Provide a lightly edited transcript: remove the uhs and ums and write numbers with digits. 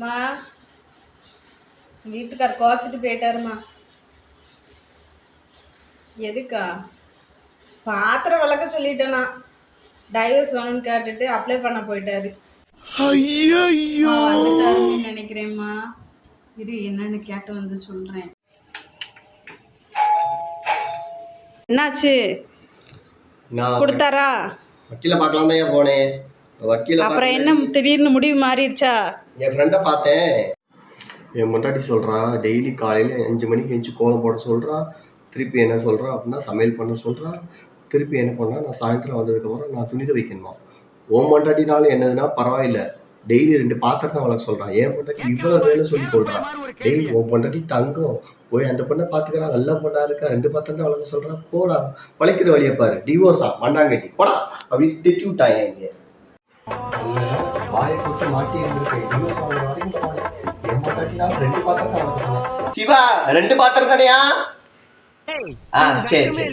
மா வீட்டுக்கார் கோச்சிட்டு போயிட்டாருமா. எதுக்கா? பாத்திரம் விளக்க சொல்லிட்டேனா, டைவர்ஸ் வேணும்னு கேட்டுட்டு அப்ளை பண்ண போயிட்டாரு. வந்துட்டாருன்னு நினைக்கிறேம்மா. இரு என்னன்னு கேட்டு வந்து சொல்றேன். என்னாச்சு? கொடுத்தாரா? வக்கீல பார்க்கலாம் தான் போனேன். வக்கீல அப்புறம் என்ன திடீர்னு முடிவு மாறிடுச்சா? என் ஃப்ரெண்டை பார்த்தேன். என் முன்னாடி சொல்கிறா டெய்லி காலையில் 5 மணிக்கு எழுந்து கோலம் போட சொல்கிறா. திருப்பி என்ன சொல்கிறா அப்படின்னா சமையல் பண்ண சொல்கிறா. திருப்பி என்ன பண்ணா நான் சாயந்தரம் வந்ததுக்கப்புறம் நான் துணி துவைக்கணுமா. ஓம் பொண்டாட்டினாலும் என்னதுன்னா பரவாயில்ல, டெய்லி 2 பாத்திரம் தான் வளர்க்க சொல்கிறான். என் பொண்டாட்டி இவ்வளோ வேலை சொல்லி சொல்கிறான். டெய்லி ஓம் பொண்டாட்டி தங்கம் போய் அந்த பொண்ணை பார்த்துக்கிறான், நல்ல பொண்ணா இருக்கா, 2 பாத்திரம் தான் வளர்க்க சொல்கிறான். போடா வளைக்கிற வழியை பாரு, டிவோர்ஸா மண்ணாங்கட்டி போடா அப்படின்னு திட்டி விட்டாங்க. இங்கே வாயை போட்டு மாட்டி இருந்திருக்கேன். டிவோர்ஸ் ஆகிற வரைக்கும் போனேன். என் பொண்டாட்டினாலும் 2 பாத்திரம் தான் வளர்க்க சொன்னான். சிவா 2 பாத்திரம் தானையா? சரி சரி